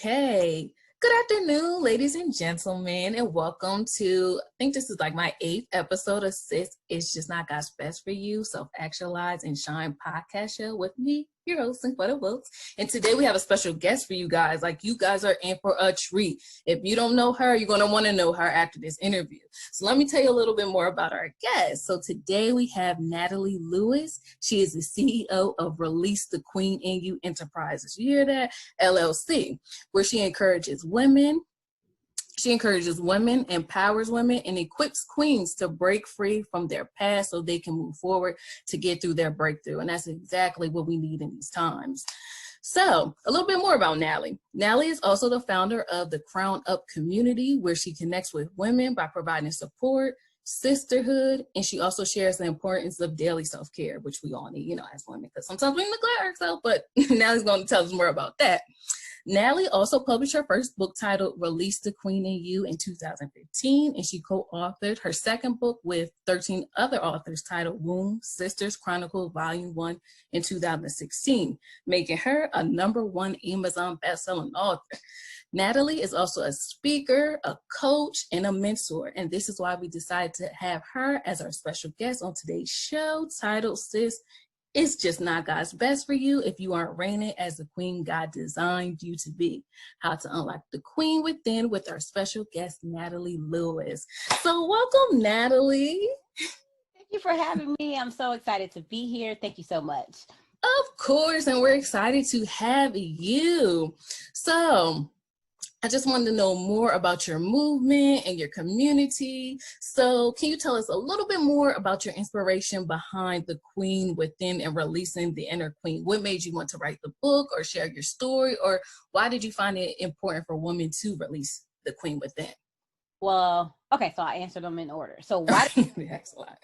Okay. Good afternoon, ladies and gentlemen, and welcome to, I think this is like my 8th episode of Sis, It's Just Not God's Best for You, Self-Actualize and Shine podcast show with me, your host, Inquetta Wilkes. And today we have a special guest for you guys. Like, you guys are in for a treat. If you don't know her, you're going to want to know her after this interview. So let me tell you a little bit more about our guest. So today we have Natalie Louis. She is the CEO of Release the Queen in You Enterprises. You hear that? LLC, where she encourages women, empowers women, and equips queens to break free from their past so they can move forward to get through their breakthrough. And that's exactly what we need in these times. So a little bit more about Natalie. Natalie is also the founder of the Crown Up community, where she connects with women by providing support, sisterhood, and she also shares the importance of daily self-care, which we all need, as women, because sometimes we neglect ourselves, but Natalie's going to tell us more about that. Natalie also published her first book titled Release the Queen in You in 2015, and she co-authored her second book with 13 other authors titled Womb Sisters Chronicles Volume 1 in 2016, making her a #1 Amazon bestselling author. Natalie is also a speaker, a coach, and a mentor, and this is why we decided to have her as our special guest on today's show titled Sis, It's Just Not God's Best for You if you aren't reigning as the queen God designed you to be. How to unlock the queen within with our special guest, Natalie Louis. So welcome, Natalie. Thank you for having me. I'm so excited to be here. Thank you so much. Of course, and we're excited to have you. So I just wanted to know more about your movement and your community. So can you tell us a little bit more about your inspiration behind the queen within and releasing the inner queen? What made you want to write the book or share your story? Or why did you find it important for women to release the queen within? Well, okay, so I answered them in order. So why Excellent.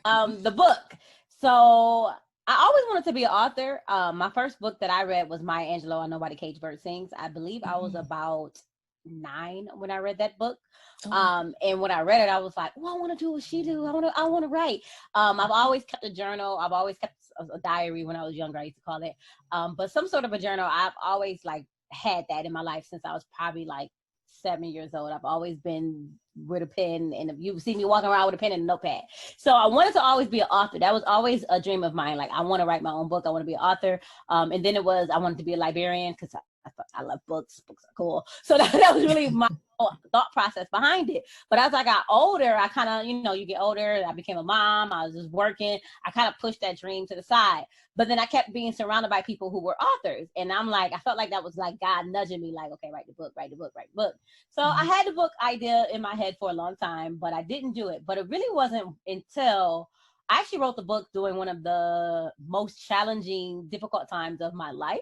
The book. So I always wanted to be an author. My first book that I read was Maya Angelou, I Know Why the Caged Bird Sings. I believe I was about 9 when I read that book. And when I read it, I was like, I want to do what she do. I want to write. I've always kept a journal. I've always kept a diary when I was younger, I used to call it. But some sort of a journal. I've always had that in my life since I was probably 7 years old. I've always been with a pen, and you see me walking around with a pen and a notepad. So I wanted to always be an author. That was always a dream of mine. I want to write my own book. I want to be an author. And then I wanted to be a librarian because I love books. Books are cool. So that was really my thought process behind it. But as I got older, I kind of, you get older. I became a mom. I was just working. I kind of pushed that dream to the side. But then I kept being surrounded by people who were authors. And I felt like that was God nudging me, okay, write the book. So I had the book idea in my head for a long time, but I didn't do it. But it really wasn't until I actually wrote the book during one of the most challenging, difficult times of my life,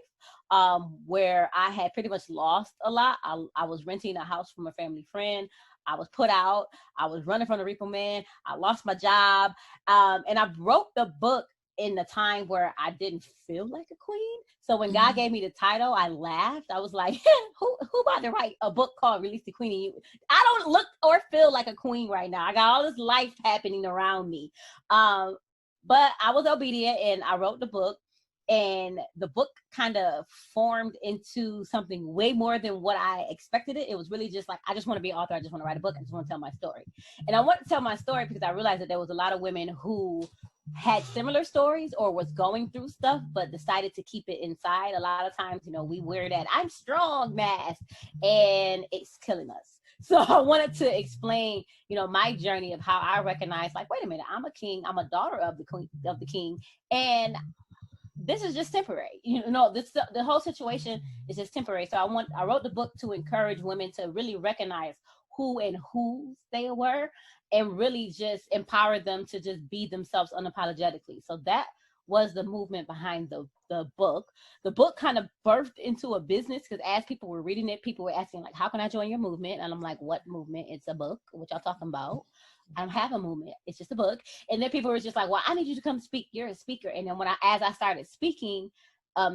where I had pretty much lost a lot. I was renting a house from a family friend. I was put out. I was running from the repo man. I lost my job. And I wrote the book in the time where I didn't feel like a queen. So when God gave me the title, I laughed. I was like, who about to write a book called Release the Queen in You? I don't look or feel like a queen right now. I got all this life happening around me. But I was obedient and I wrote the book. And the book kind of formed into something way more than what I expected it. It was really just I just want to be an author. I just want to write a book. I just want to tell my story. And I want to tell my story because I realized that there was a lot of women who had similar stories or was going through stuff, but decided to keep it inside. A lot of times, we wear that I'm strong mask and it's killing us. So I wanted to explain, my journey of how I recognize, wait a minute, I'm a king. I'm a daughter of the king. And this is just temporary. The whole situation is just temporary. So I wrote the book to encourage women to really recognize who and whose they were and really just empower them to just be themselves unapologetically. So that was the movement behind the book. The book kind of birthed into a business because as people were reading it, people were asking how can I join your movement? And I'm like, what movement? It's a book. What y'all talking about? I don't have a movement. It's just a book. And then people were just well, I need you to come speak. You're a speaker. And then as I started speaking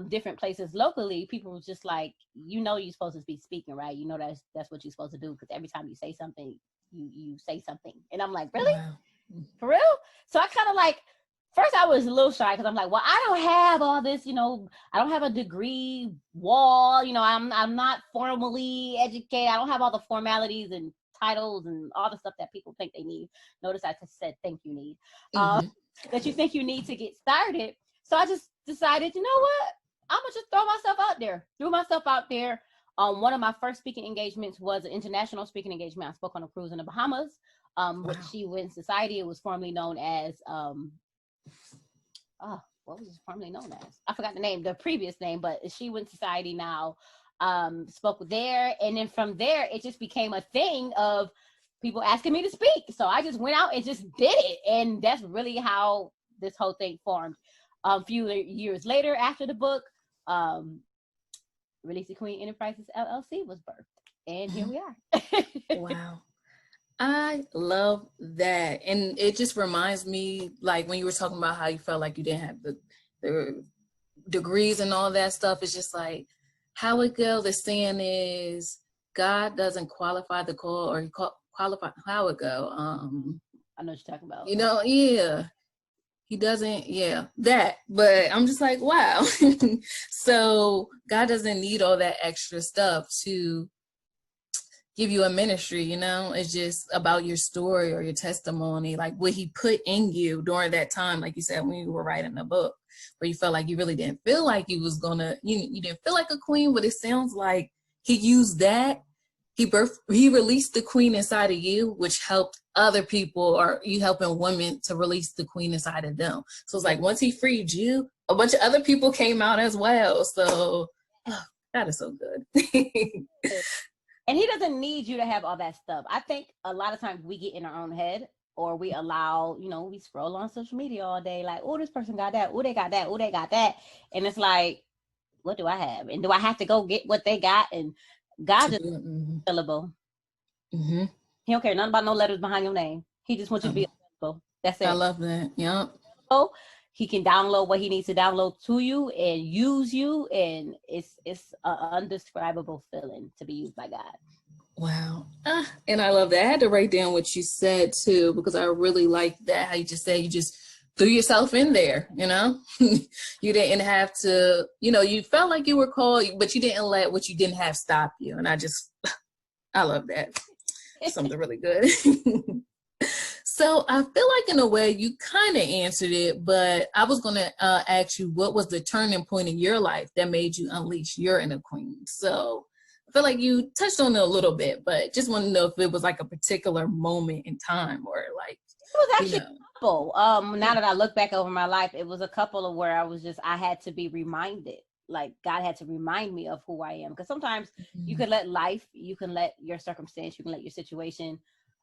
different places locally, people were just you're supposed to be speaking, right? That's what you're supposed to do because every time you say something, you say something. And I'm like, really? Wow. For real? So I kind of first I was a little shy because I'm like, well, I don't have all this, I don't have a degree wall, I'm not formally educated. I don't have all the formalities and titles and all the stuff that people think they need. Notice I just said think you need. That you think you need to get started. So I just decided, you know what? I'm gonna just throw myself out there. Threw myself out there. One of my first speaking engagements was an international speaking engagement. I spoke on a cruise in the Bahamas. With She Wins Society. It was formerly known as what was it formerly known as? I forgot the name, the previous name, but She Wins Society now. Spoke there, and then from there it just became a thing of people asking me to speak. So I just went out and just did it, and that's really how this whole thing formed. A few years later, after the book, Release the Queen Enterprises LLC was birthed, and here we are. Wow. I love that. And it just reminds me, like when you were talking about how you felt like you didn't have the degrees and all that stuff, it's just like how it goes. The saying is God doesn't qualify the call, or he qualify how it go. I know what you're talking about. Yeah. He doesn't, that. But I'm just like, wow. So God doesn't need all that extra stuff to give you a ministry, it's just about your story or your testimony, like what he put in you during that time, like you said, when you were writing the book, where you felt like you really didn't feel like you was gonna, you didn't feel like a queen, but it sounds like he used that. He released the queen inside of you, which helped other people, or you helping women to release the queen inside of them. So it's like once he freed you, a bunch of other people came out as well. So that is so good. And he doesn't need you to have all that stuff. I think a lot of times we get in our own head, or we allow, we scroll on social media all day, like, oh, this person got that, oh, they got that, oh, they got that. And it's like, what do I have? And do I have to go get what they got? And God just available. He don't care nothing about no letters behind your name. He just wants you to be available. That's it. I love that. Yeah. So he can download what he needs to download to you and use you, and it's an undescribable feeling to be used by God. Wow. And I love that. I had to write down what you said too, because I really like that, how you just said you just threw yourself in there, you didn't have to, you felt like you were called, but you didn't let what you didn't have stop you. And I love that. Something really good. So I feel like in a way you kind of answered it, but I was going to ask you, what was the turning point in your life that made you unleash your inner queen? So I feel like you touched on it a little bit, but just want to know if it was like a particular moment in time, or like. It was actually a couple. Now that I look back over my life, it was a couple of where I had to be reminded. Like God had to remind me of who I am. Because sometimes you can let life, you can let your circumstance, you can let your situation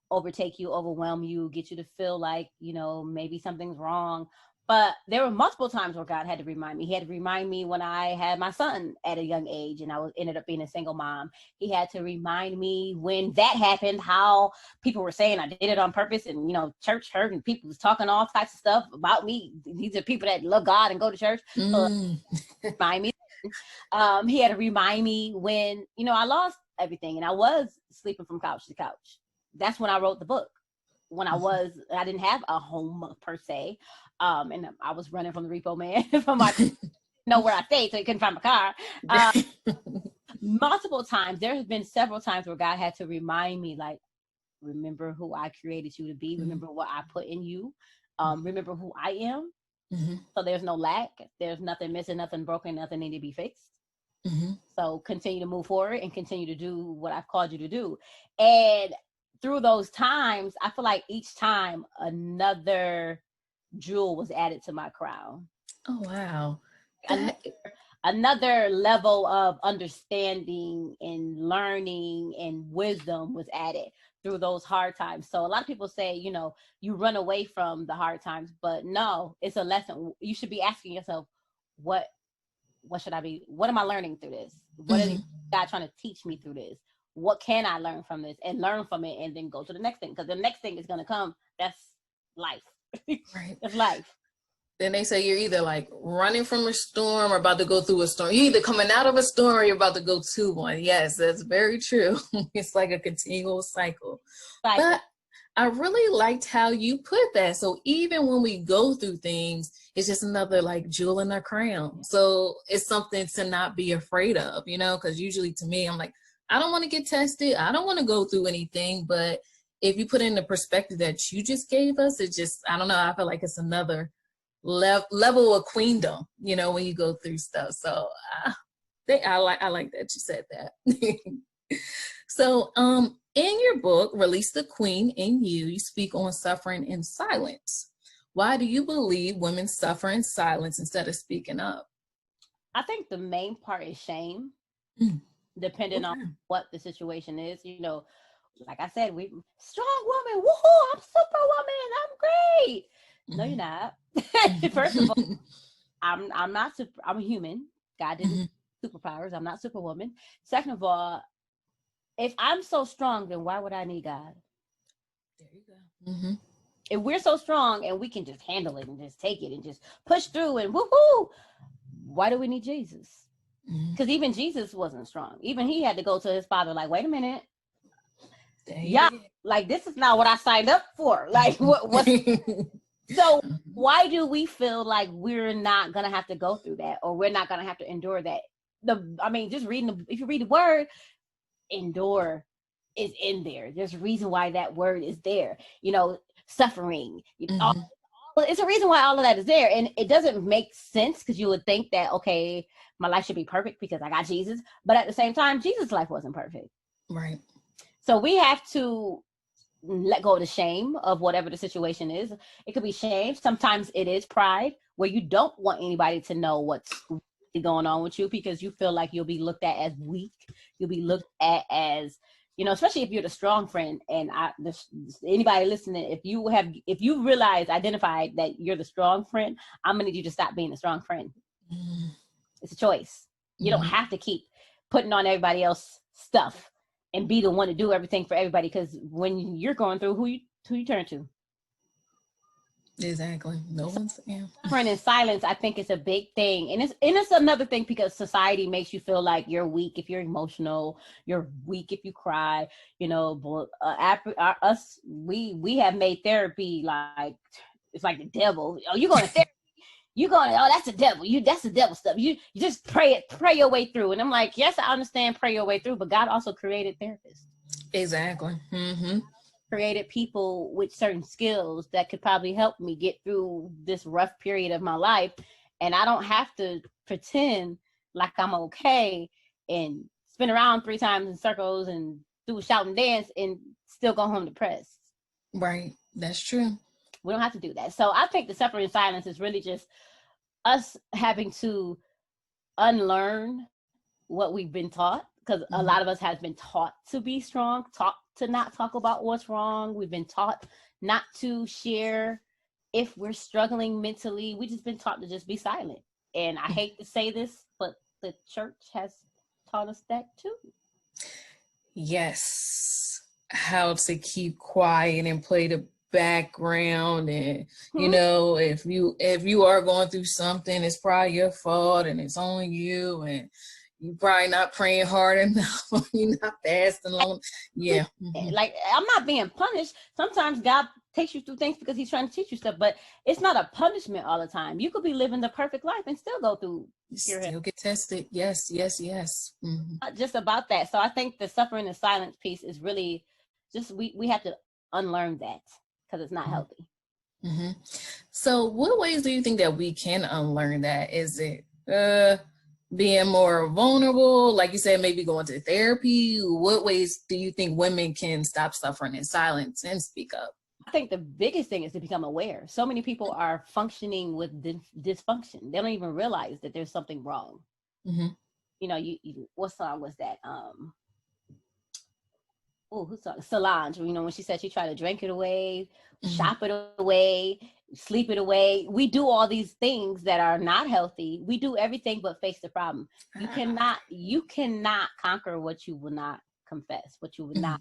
overtake you, overwhelm you, get you to feel like, maybe something's wrong. But there were multiple times where God had to remind me. He had to remind me when I had my son at a young age and I ended up being a single mom. He had to remind me when that happened, how people were saying I did it on purpose, and, church hurt, and people was talking all types of stuff about me. These are people that love God and go to church. Remind me. He had to remind me when, I lost everything and I was sleeping from couch to couch. That's when I wrote the book. When I didn't have a home per se. And I was running from the repo man from my know where I stayed, so he couldn't find my car. Multiple times. There have been several times where God had to remind me, like, remember who I created you to be. Remember what I put in you. Remember who I am. So there's no lack. There's nothing missing, nothing broken, nothing need to be fixed. So continue to move forward and continue to do what I've called you to do. And through those times, I feel like each time another jewel was added to my crown. Oh, wow. Another level of understanding and learning and wisdom was added through those hard times. So a lot of people say, you run away from the hard times, but no, it's a lesson. You should be asking yourself, what should I be? What am I learning through this? What is God trying to teach me through this? What can I learn from this, and learn from it, and then go to the next thing? Because the next thing is going to come. That's life. Right. It's life. Then they say you're either like running from a storm or about to go through a storm. You're either coming out of a storm or you're about to go to one. Yes, that's very true. It's like a continual cycle. But I really liked how you put that. So even when we go through things, it's just another like jewel in our crown. So it's something to not be afraid of, you know, because usually to me, I'm like, I don't want to get tested. I don't want to go through anything. But if you put in the perspective that you just gave us, it just, I don't know, I feel like it's another level of queendom, you know, when you go through stuff. So I like that you said that. So, in your book, Release the Queen in You, you speak on suffering in silence. Why do you believe women suffer in silence instead of speaking up? I think the main part is shame, depending on what the situation is. You know, like I said, we strong woman, woohoo, I'm superwoman, I'm great. No, you're not. First of all, I'm not super. I'm a human. God didn't superpowers. I'm not superwoman. Second of all, if I'm so strong, then why would I need God? There you go. If we're so strong and we can just handle it and just take it and just push through and woohoo, why do we need Jesus? Because even Jesus wasn't strong. Even he had to go to his father like, wait a minute. Yeah, like this is not what I signed up for. Like what? So why do we feel like we're not gonna have to go through that, or we're not gonna have to endure that? Just reading if you read the word, endure is in there. There's a reason why that word is there. You know, suffering. It's a reason why all of that is there, and it doesn't make sense because you would think that okay, my life should be perfect because I got Jesus, but at the same time, Jesus' life wasn't perfect. Right. So we have to let go of the shame of whatever the situation is. It could be shame. Sometimes it is pride, where you don't want anybody to know what's going on with you because you feel like you'll be looked at as weak. You'll be looked at as, you know, especially if you're the strong friend. And anybody listening, if you identified that you're the strong friend, I'm gonna need you to stop being a strong friend. It's a choice. You don't have to keep putting on everybody else's stuff and be the one to do everything for everybody, because when you're going through, who you turn to? Exactly. No one's suffering in silence. I think it's a big thing, and it's another thing because society makes you feel like you're weak if you're emotional, you're weak if you cry. You know, but we have made therapy like it's like the devil. Oh, you're going to therapy. That's the devil. That's the devil stuff. You just pray your way through. And I'm like, yes, I understand pray your way through, but God also created therapists. Exactly. Created people with certain skills that could probably help me get through this rough period of my life. And I don't have to pretend like I'm okay and spin around 3 times in circles and do a shout and dance and still go home depressed. Right. That's true. We don't have to do that. So I think the suffering in silence is really just us having to unlearn what we've been taught, because a lot of us has been taught to be strong, taught to not talk about what's wrong. We've been taught not to share if we're struggling mentally. We just been taught to just be silent. And I hate to say this, but the church has taught us that too. Yes. How to keep quiet and play the background, and you know, if you are going through something, it's probably your fault and it's on you, and you're probably not praying hard enough, you're not fasting long. Yeah. Like, I'm not being punished. Sometimes God takes you through things because he's trying to teach you stuff, but it's not a punishment all the time. You could be living the perfect life and still go through still get tested. Yes. Not just about that. So I think the suffering and silence piece is really just we have to unlearn that, because it's not healthy. So what ways do you think that we can unlearn that? Is it being more vulnerable, like you said, maybe going to therapy? What ways do you think women can stop suffering in silence and speak up? I think the biggest thing is to become aware. So many people are functioning with dysfunction. They don't even realize that there's something wrong. You know, what song was that? Who's talking? Solange, you know, when she said she tried to drink it away, shop it away, sleep it away. We do all these things that are not healthy. We do everything but face the problem. You cannot conquer what you will not confess, what you would not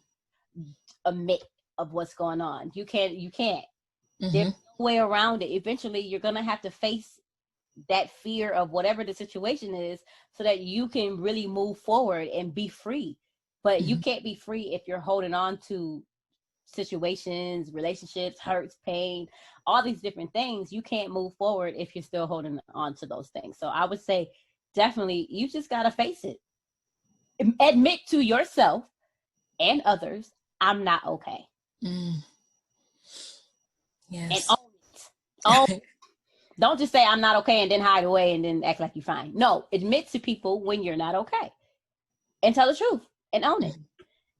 admit of what's going on. You can't. There's no way around it. Eventually, you're going to have to face that fear of whatever the situation is so that you can really move forward and be free. But you can't be free if you're holding on to situations, relationships, hurts, pain, all these different things, you can't move forward if you're still holding on to those things. So I would say definitely you just got to face it. Admit to yourself and others, I'm not okay. Yes. And own it. Own Don't just say I'm not okay and then hide away and then act like you're fine. No, admit to people when you're not okay and tell the truth and own it.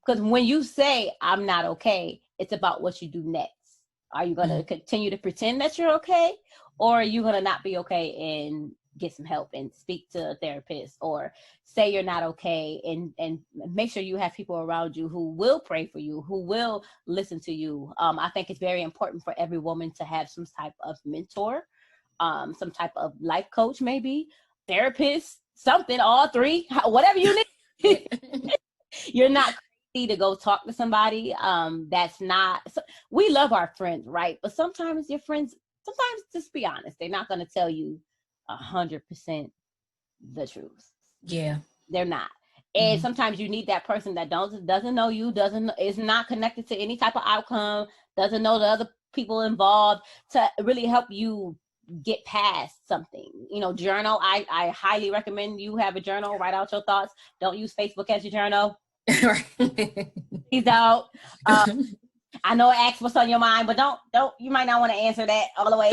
Because when you say I'm not okay, it's about what you do next. Are you going to continue to pretend that you're okay, or are you going to not be okay and get some help and speak to a therapist, or say you're not okay and make sure you have people around you who will pray for you, who will listen to you. I think it's very important for every woman to have some type of mentor, some type of life coach, maybe therapist, something, all three, whatever you need. You're not crazy to go talk to somebody. That's not, we love our friends, right? But sometimes your friends, just be honest, they're not going to tell you 100% the truth. Yeah. They're not. And sometimes you need that person that doesn't know you, is not connected to any type of outcome, doesn't know the other people involved, to really help you get past something. Journal. I highly recommend you have a journal. Write out your thoughts. Don't use Facebook as your journal. Please don't. I know it asks what's on your mind, but don't. You might not want to answer that all the way.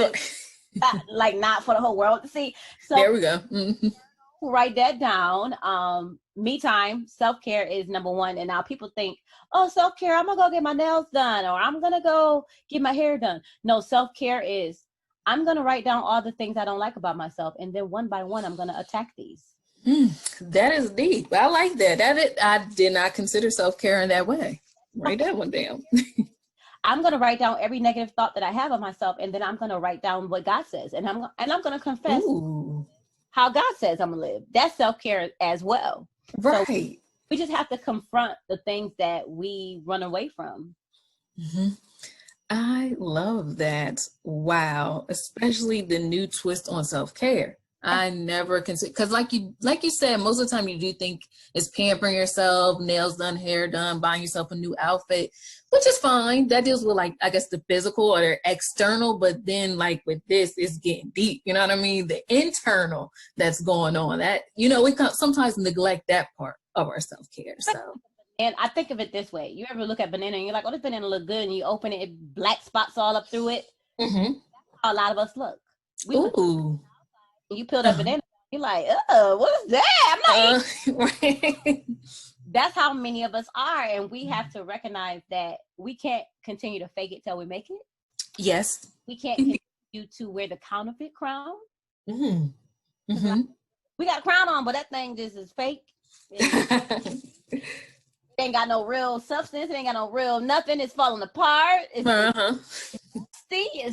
Not for the whole world to see. So there we go. Write that down. Me time, self-care is number one. And now people think, oh, self-care, I'm gonna go get my nails done, or I'm gonna go get my hair done. No, self-care is, I'm gonna write down all the things I don't like about myself, and then one by one I'm gonna attack these. That is deep. I like that. I did not consider self-care in that way. Write that one down. I'm gonna write down every negative thought that I have of myself, and then I'm gonna write down what God says, and I'm gonna confess how God says I'm gonna live. That's self-care as well. Right. So we just have to confront the things that we run away from. I love that. Wow. Especially the new twist on self-care. I never consider, because like you said, most of the time you do think it's pampering yourself, nails done, hair done, buying yourself a new outfit, which is fine. That deals with, like, I guess the physical or the external, but then like with this, it's getting deep. You know what I mean? The internal that's going on, that, we sometimes neglect that part of our self-care. So. And I think of it this way. You ever look at banana and you're like, oh, this banana look good, and you open it, black spots all up through it? That's how a lot of us look. You peel that banana, you're like, oh, what is that? I'm not eating. That's how many of us are, and we have to recognize that we can't continue to fake it till we make it. Yes. We can't continue to wear the counterfeit crown. We got a crown on, but that thing just is fake. It ain't got no real substance. It ain't got no real nothing. It's falling apart. It's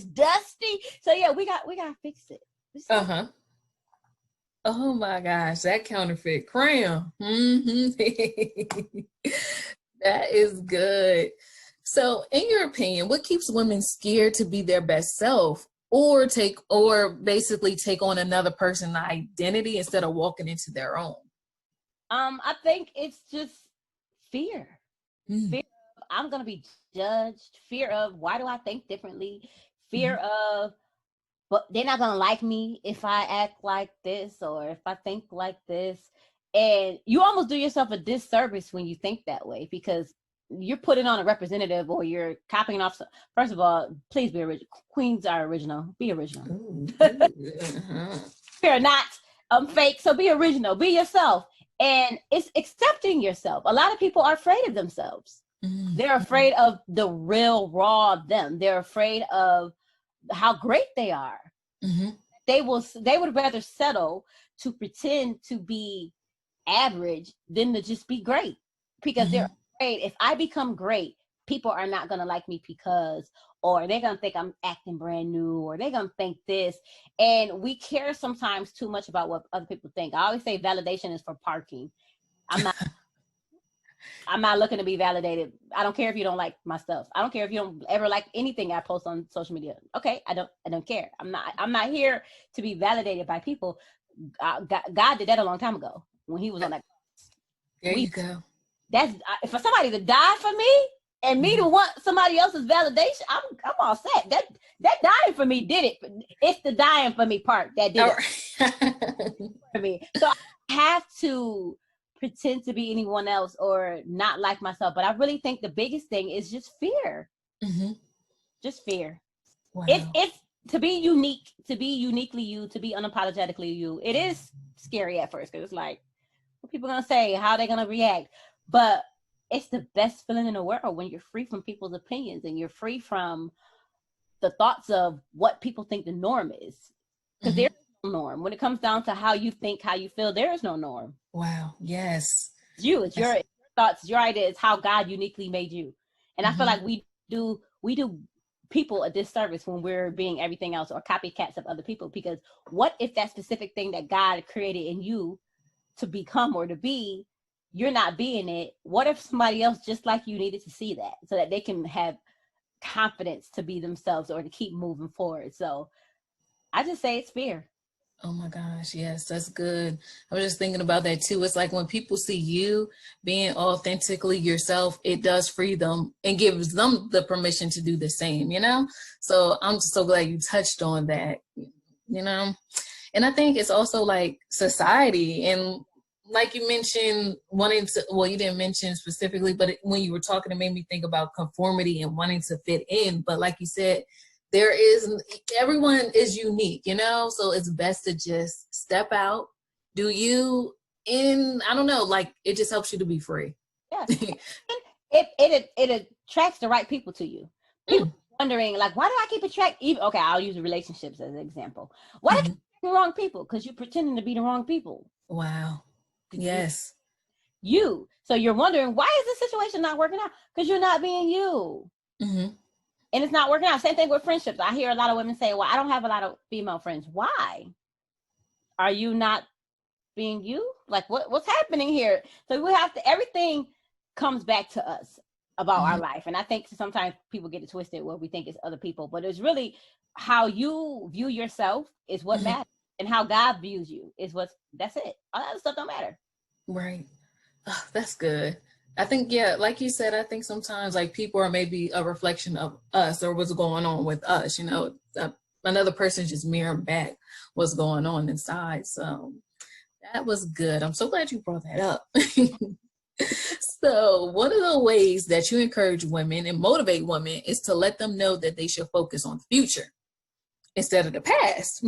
dusty. So yeah, we got to fix it. Oh my gosh, that counterfeit crown. That is good. So in your opinion, what keeps women scared to be their best self, or basically take on another person's identity instead of walking into their own? I think it's just fear. Fear of I'm gonna be judged. Fear of why do I think differently? Fear of, but they're not gonna like me if I act like this or if I think like this. And you almost do yourself a disservice when you think that way, because you're putting on a representative, or you're copying off. First of all, please be original. Queens are original. Be original. You're not fake, so be original. Be yourself. And it's accepting yourself. A lot of people are afraid of themselves. They're afraid of the real raw of them. They're afraid of how great they are. They would rather settle to pretend to be average than to just be great, because they're afraid, if I become great, people are not going to like me because, or they're going to think I'm acting brand new, or they're going to think this. And we care sometimes too much about what other people think. I always say validation is for parking. I'm not looking to be validated. I don't care if you don't like my stuff. I don't care if you don't ever like anything I post on social media. Okay, I don't care. I'm not here to be validated by people. God did that a long time ago when he was on that. There you go. That's for somebody to die for me And me to want somebody else's validation, I'm all set. That dying for me did it. It's the dying for me part that did it for me. So I have to pretend to be anyone else or not like myself. But I really think the biggest thing is just fear. Mm-hmm. Just fear. Wow. It's to be unique, to be uniquely you, to be unapologetically you. It is scary at first because it's like, what people gonna say? How are they gonna react? But it's the best feeling in the world when you're free from people's opinions and you're free from the thoughts of what people think the norm is. Because there's no norm. When it comes down to how you think, how you feel, there is no norm. Wow. Yes. It's your thoughts, your ideas, how God uniquely made you. And I feel like we do people a disservice when we're being everything else or copycats of other people. Because what if that specific thing that God created in you to become or to be, you're not being it? What if somebody else just like you needed to see that so that they can have confidence to be themselves or to keep moving forward? So I just say it's fear. Oh my gosh, yes, that's good. I was just thinking about that too. It's like when people see you being authentically yourself, it does free them and gives them the permission to do the same, you know? So I'm just so glad you touched on that, you know? And I think it's also like society, and like you mentioned, wanting to, well, you didn't mention specifically, but when you were talking, it made me think about conformity and wanting to fit in. But like you said, everyone is unique, you know? So it's best to just step out, do you, and I don't know, like it just helps you to be free. Yeah. It attracts the right people to you. People wondering, like, why do I keep attracting? Okay, I'll use relationships as an example. Why do I keep attracting the wrong people? Because you're pretending to be the wrong people. Wow. Yes. You. So you're wondering, why is this situation not working out? Because you're not being you. And it's not working out. Same thing with friendships. I hear a lot of women say, well, I don't have a lot of female friends. Why? Are you not being you? Like, what's happening here? So we have to, everything comes back to us about our life. And I think sometimes people get it twisted where we think it's other people, but it's really how you view yourself is what matters. And how God views you is that's it. All that other stuff don't matter. Right. Oh, that's good. I think, yeah, like you said, I think sometimes like people are maybe a reflection of us or what's going on with us, you know, another person just mirroring back what's going on inside. So that was good. I'm so glad you brought that up. So one of the ways that you encourage women and motivate women is to let them know that they should focus on the future instead of the past.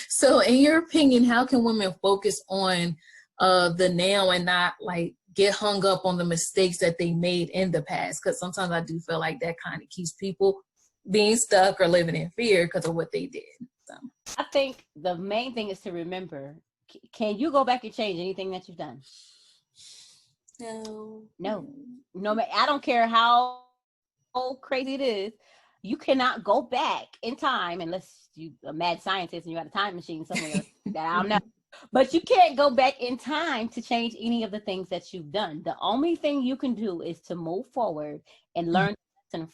So in your opinion, how can women focus on the now and not like get hung up on the mistakes that they made in the past? Because sometimes I do feel like that kind of keeps people being stuck or living in fear because of what they did. So I think the main thing is to remember, can you go back and change anything that you've done? No. I don't care how crazy it is. You cannot go back in time unless you're a mad scientist and you got a time machine somewhere that I don't know. But you can't go back in time to change any of the things that you've done. The only thing you can do is to move forward and learn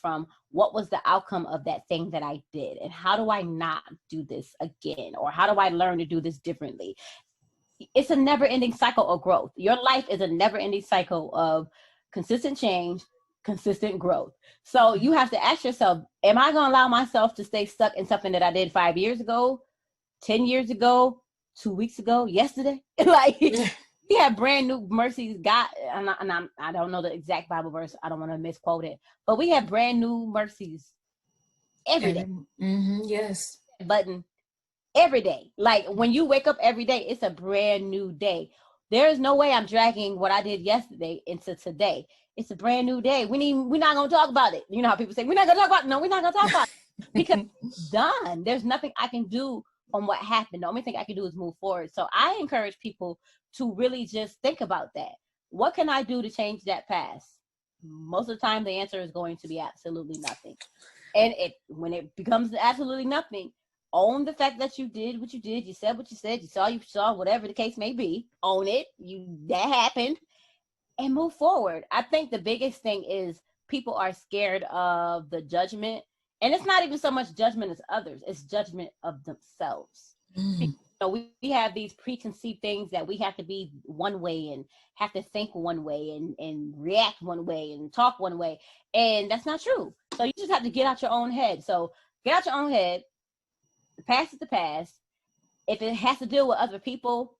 from what was the outcome of that thing that I did, and how do I not do this again, or how do I learn to do this differently? It's a never-ending cycle of growth. Your life is a never-ending cycle of consistent change, consistent growth. So you have to ask yourself, am I going to allow myself to stay stuck in something that I did 5 years ago, 10 years ago, 2 weeks ago, yesterday? Like, we have brand new mercies. God, I don't know the exact Bible verse. I don't want to misquote it, but we have brand new mercies every day. Yes. Button every day. Like when you wake up every day, it's a brand new day. There is no way I'm dragging what I did yesterday into today. It's a brand new day. We're not going to talk about it. You know how people say, we're not going to talk about it. No, we're not going to talk about it because it's done. There's nothing I can do on what happened. The only thing I can do is move forward. So I encourage people to really just think about that. What can I do to change that past? Most of the time, the answer is going to be absolutely nothing. And when it becomes absolutely nothing, own the fact that you did what you did. You said what you said. You saw, whatever the case may be. Own it. That happened. And move forward. I think the biggest thing is people are scared of the judgment. And it's not even so much judgment as others. It's judgment of themselves. know, we have these preconceived things that we have to be one way and have to think one way and react one way and talk one way. And that's not true. So you just have to get out your own head. So get out your own head. The past is the past. If it has to deal with other people,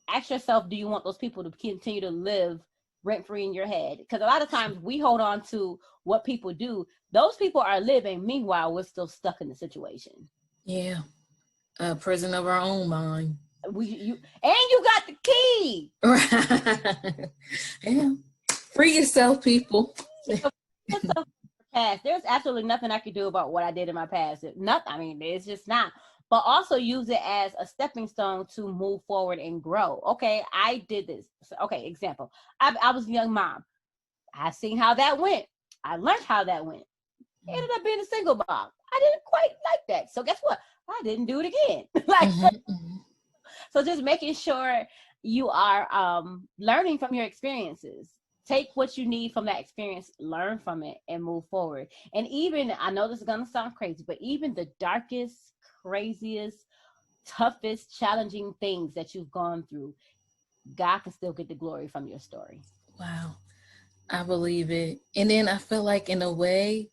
ask yourself, do you want those people to continue to live rent free in your head? Because a lot of times we hold on to what people do. Those people are living. Meanwhile, we're still stuck in the situation. Yeah. A prison of our own mind. You got the key. Right. Yeah. Free yourself, people. Past. There's absolutely nothing I could do about what I did in my past. Nothing. I mean, it's just not. But also use it as a stepping stone to move forward and grow. Okay, I did this. Okay, example. I was a young mom. I seen how that went. I learned how that went. Ended up being a single mom. I didn't quite like that. So guess what? I didn't do it again. So just making sure you are learning from your experiences. Take what you need from that experience, learn from it, and move forward. And even, I know this is going to sound crazy, but even the darkest, craziest, toughest, challenging things that you've gone through, God can still get the glory from your story. Wow. I believe it. And then I feel like, in a way,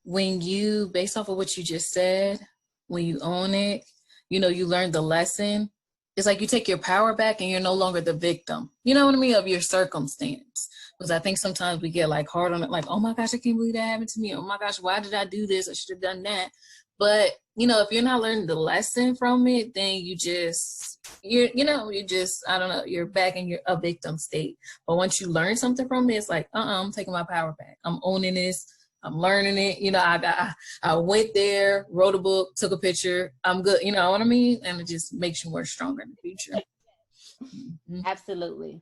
when you, based off of what you just said, when you own it, you know, you learn the lesson. It's like you take your power back and you're no longer the victim, you know what I mean, of your circumstance. Because I think sometimes we get like hard on it, like, oh my gosh, I can't believe that happened to me. Oh my gosh, why did I do this? I should have done that. But, you know, if you're not learning the lesson from it, then you just, I don't know, you're back in a victim state. But once you learn something from it, it's like, I'm taking my power back. I'm owning this. I'm learning it. You know, I went there, wrote a book, took a picture. I'm good. You know what I mean? And it just makes you more stronger in the future. Mm-hmm. Absolutely.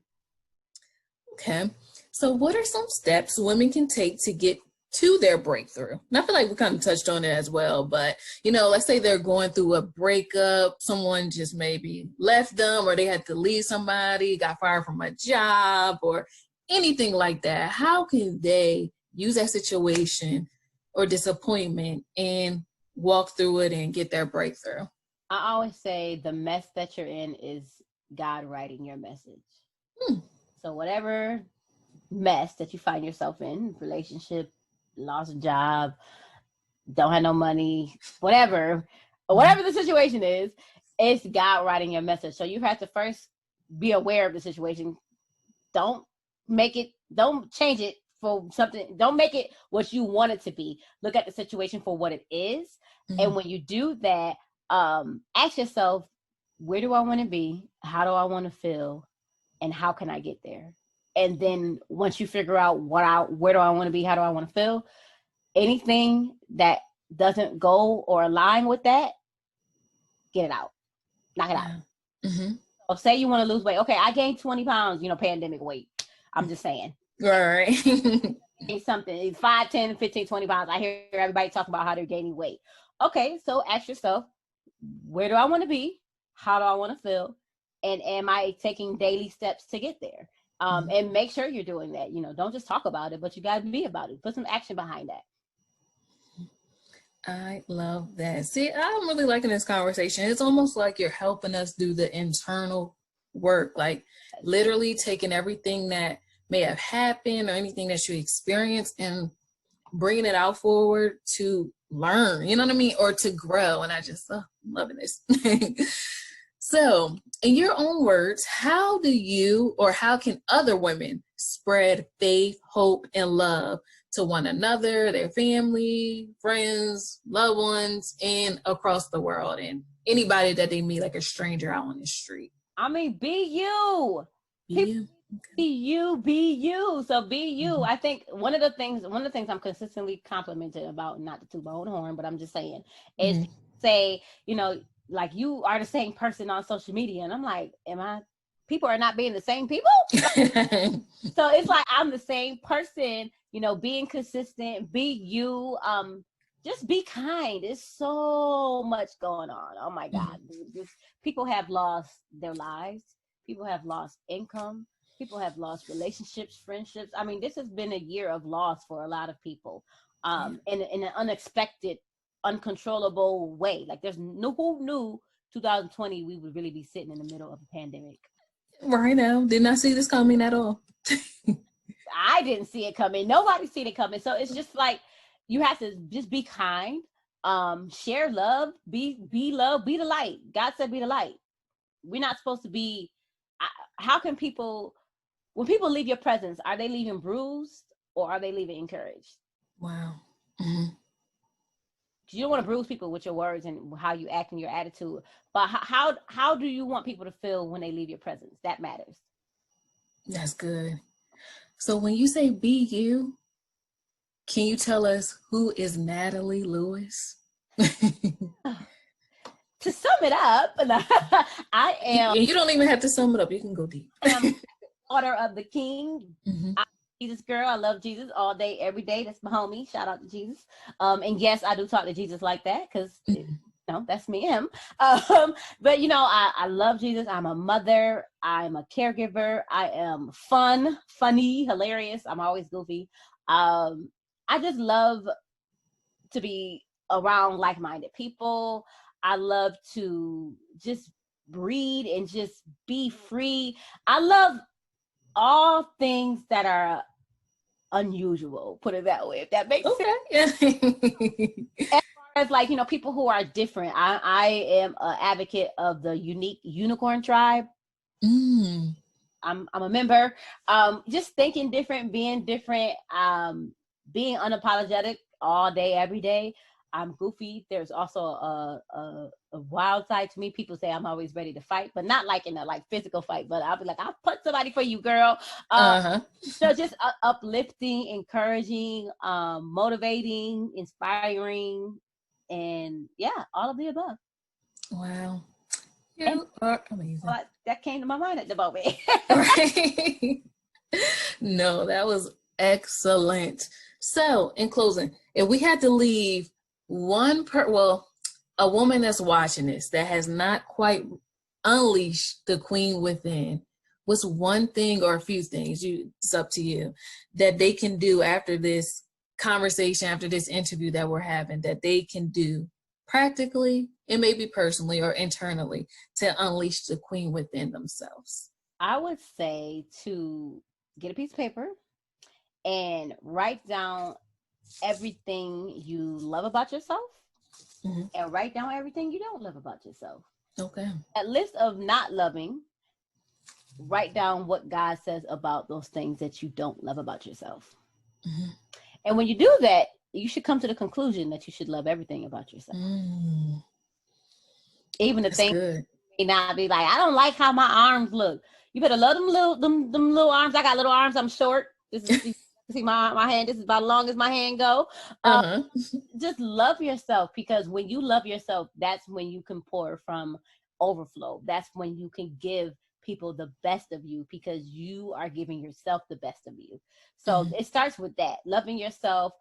Okay. So what are some steps women can take to get to their breakthrough? And I feel like we kind of touched on it as well, but, you know, let's say they're going through a breakup. Someone just maybe left them, or they had to leave somebody, got fired from a job, or anything like that. How can they use that situation or disappointment and walk through it and get their breakthrough? I always say the mess that you're in is God writing your message. So whatever mess that you find yourself in, relationship, lost a job, don't have no money, whatever the situation is, it's God writing your message. So you have to first be aware of the situation. Don't change it for something. Don't make it what you want it to be. Look at the situation for what it is. Mm-hmm. And when you do that, ask yourself, where do I want to be? How do I want to feel? And how can I get there? And then once you figure out where do I want to be? How do I want to feel? Anything that doesn't go or align with that, get it out. Knock it out. Mm-hmm. So say you want to lose weight. Okay, I gained 20 pounds, pandemic weight. I'm just saying. Right. Something 5, 10, 15, 20 pounds. I hear everybody talking about how they're gaining weight. Okay, so ask yourself, where do I want to be? How do I want to feel? And am I taking daily steps to get there? And make sure you're doing that. Don't just talk about it, but you got to be about it. Put some action behind that. I love that. See, I'm really liking this conversation. It's almost like you're helping us do the internal work, like literally taking everything that may have happened or anything that you experienced and bringing it out forward to learn, you know what I mean? Or to grow. And I just, I'm loving this. So in your own words, how can other women spread faith, hope, and love to one another, their family, friends, loved ones, and across the world, and anybody that they meet, like a stranger out on the street? I mean, be you. Be you. So be you. Mm-hmm. I think one of the things I'm consistently complimented about, not to toot my own horn, but I'm just saying, is say, like, you are the same person on social media. And I'm like, people are not being the same people? So it's like, I'm the same person, being consistent, be you, just be kind. There's so much going on. Oh my God. People have lost their lives. People have lost income. People have lost relationships, friendships. I mean, this has been a year of loss for a lot of people, in an unexpected, uncontrollable way. Like, who knew 2020, we would really be sitting in the middle of a pandemic. Right now, did not see this coming at all. I didn't see it coming. Nobody seen it coming. So it's just like, you have to just be kind, share love, be love, be the light. God said, be the light. We're not supposed to be, how can people, when people leave your presence, are they leaving bruised or are they leaving encouraged? Wow. Mm-hmm. You don't want to bruise people with your words and how you act and your attitude, but how do you want people to feel when they leave your presence? That matters. That's good. So when you say be you, can you tell us who is Natalie Louis? To sum it up, I am. You don't even have to sum it up. You can go deep. I am daughter of the King. Mm-hmm. I'm a Jesus girl. I love Jesus all day, every day. That's my homie. Shout out to Jesus. And yes, I do talk to Jesus like that because that's me, him. But I love Jesus. I'm a mother. I'm a caregiver. I am funny, hilarious. I'm always goofy. I just love to be around like-minded people. I love to just breed and just be free. I love all things that are unusual, put it that way, if that makes sense. As far as like, people who are different, I am an advocate of the unique unicorn tribe. I'm a member. Just thinking different, being different, being unapologetic all day, every day. I'm goofy. There's also a wild side to me. People say I'm always ready to fight, but not like in a physical fight, but I'll be like, I'll punch somebody for you, girl. So just uplifting, encouraging, motivating, inspiring, and all of the above. Wow. You are amazing. That came to my mind at the moment. Right. No, that was excellent. So in closing, if we had to leave a woman that's watching this that has not quite unleashed the queen within, what's one thing or a few things, it's up to you, that they can do after this conversation, after this interview that we're having, that they can do practically, and maybe personally or internally, to unleash the queen within themselves? I would say to get a piece of paper and write down everything you love about yourself, and write down everything you don't love about yourself. Okay. A list of not loving, write down what God says about those things that you don't love about yourself. And when you do that, you should come to the conclusion that you should love everything about yourself. Even the things may not be like, I don't like how my arms look. You better love them little arms. I got little arms. I'm short. This is see my hand. This is about as long as my hand go. Just love yourself, because when you love yourself, that's when you can pour from overflow. That's when you can give people the best of you, because you are giving yourself the best of you. So it starts with that, loving yourself,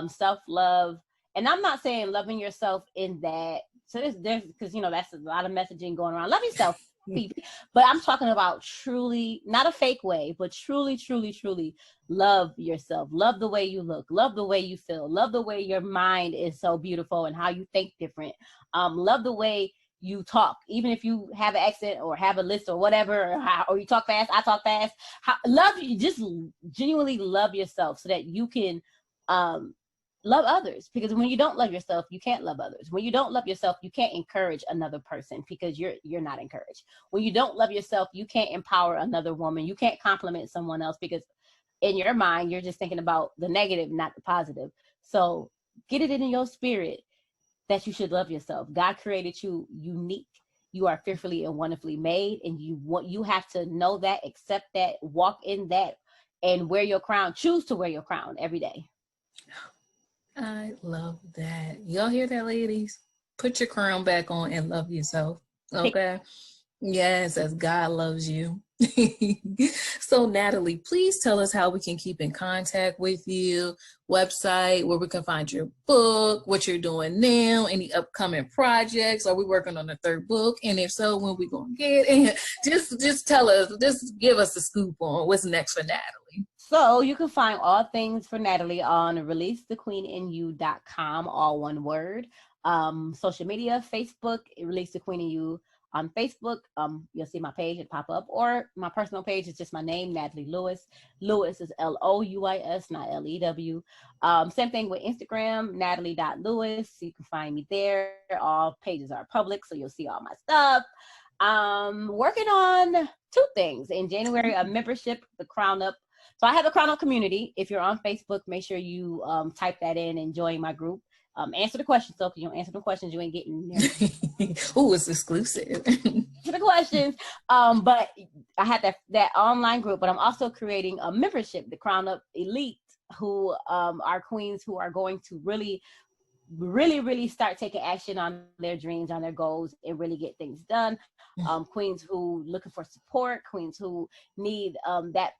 self-love. And I'm not saying loving yourself in that. So there's because that's a lot of messaging going around. Love yourself. But I'm talking about truly, not a fake way, but truly, truly, truly love yourself. Love the way you look. Love the way you feel. Love the way your mind is so beautiful and how you think different. Love the way you talk, even if you have an accent or have a list or whatever, or you talk fast, I talk fast. Love you. Just genuinely love yourself so that you can love others, because when you don't love yourself, you can't love others. When you don't love yourself, you can't encourage another person, because you're not encouraged. When you don't love yourself, you can't empower another woman. You can't compliment someone else, because in your mind, you're just thinking about the negative, not the positive. So get it in your spirit that you should love yourself. God created you unique. You are fearfully and wonderfully made, and you have to know that, accept that, walk in that, and wear your crown. Choose to wear your crown every day. I love that. Y'all hear that, ladies? Put your crown back on and love yourself. Okay? Yes, as God loves you. So, Natalie, please tell us how we can keep in contact with you, website, where we can find your book, what you're doing now, any upcoming projects. Are we working on the third book? And if so, when we going to get it? Just tell us, just give us the scoop on what's next for Natalie. So you can find all things for Natalie on releasethequeeninu.com, all one word. Social media, Facebook, Release the Queen in You on Facebook. You'll see my page, it pop up, or my personal page is just my name, Natalie Louis. Louis is Louis, not Lew. Same thing with Instagram, natalie.louis. You can find me there. All pages are public, so you'll see all my stuff. Working on two things. In January, a membership, the Crown Up. So I have a Crown Up community. If you're on Facebook, make sure you type that in and join my group. Answer the questions, so if you don't answer the questions, you ain't getting there. Oh, it's exclusive. Answer the questions. But I have that online group, but I'm also creating a membership, the Crown Up Elite, who are queens who are going to really start taking action on their dreams, on their goals, and really get things done. Queens who looking for support, queens who need that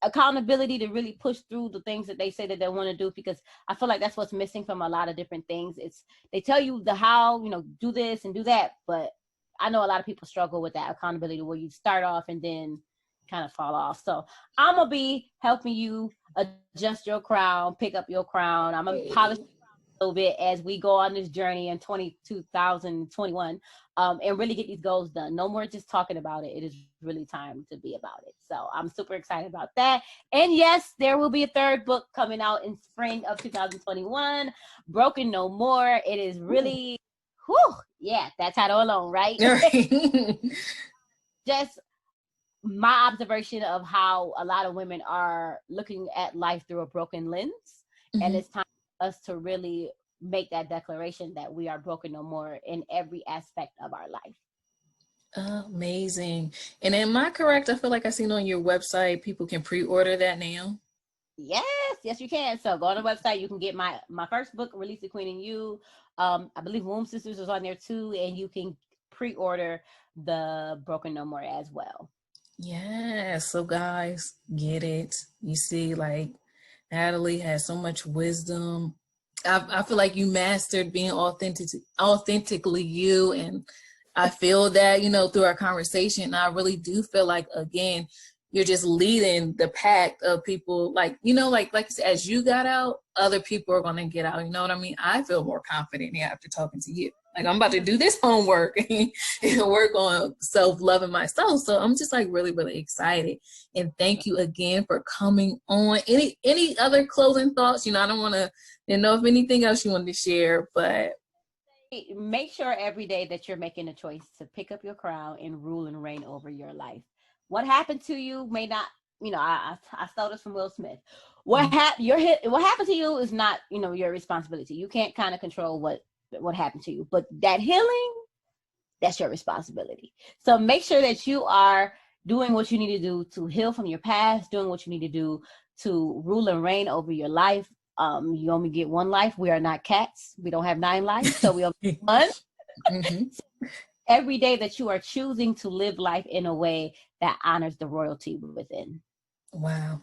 accountability to really push through the things that they say that they want to do, because I feel like that's what's missing from a lot of different things. It's they tell you the how, do this and do that, but I know a lot of people struggle with that accountability where you start off and then kind of fall off. So I'm gonna be helping you adjust your crown, pick up your crown. I'm gonna polish a little bit as we go on this journey in 2021, and really get these goals done. No more just talking about it. It is really time to be about it. So I'm super excited about that. And yes, there will be a third book coming out in spring of 2021, Broken No More. It is really, yeah, that's how to alone, right? Just my observation of how a lot of women are looking at life through a broken lens. And it's time for us to really make that declaration that we are broken no more in every aspect of our life. Amazing. And am I correct? I feel like I seen on your website people can pre-order that now. Yes, you can. So go on the website. You can get my first book, Release the Queen in You. I believe Womb Sisters is on there too, and you can pre-order the Broken No More as well. Yeah. So guys, get it. You see, like Natalie has so much wisdom. I feel like you mastered being authentically you, and I feel that through our conversation. I really do feel like, again, you're just leading the pack of people, like you said, as you got out, other people are going to get out. You know what I mean? I feel more confident after talking to you. Like, I'm about to do this homework and work on self-loving myself. So I'm just like really, really excited. And thank you again for coming on. Any other closing thoughts? I don't want to know if anything else you wanted to share, but make sure every day that you're making a choice to pick up your crown and rule and reign over your life. What happened to you may not, I stole this from Will Smith. What happened to you is not, your responsibility. You can't kind of control what happened to you, but that healing, that's your responsibility. So make sure that you are doing what you need to do to heal from your past, doing what you need to do to rule and reign over your life. You only get one life. We are not cats. We don't have 9 lives, so we only get one. Every day that you are choosing to live life in a way that honors the royalty within. Wow.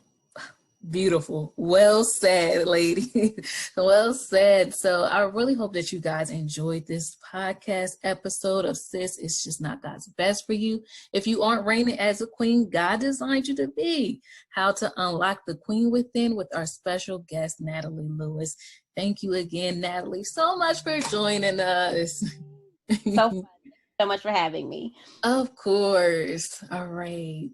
Beautiful. Well said, lady. Well said. So I really hope that you guys enjoyed this podcast episode of Sis, It's Just Not God's Best for You. If you aren't reigning as a queen God designed you to be, how to unlock the queen within with our special guest, Natalie Louis. Thank you again, Natalie, so much for joining us. So much for having me. Of course. All right.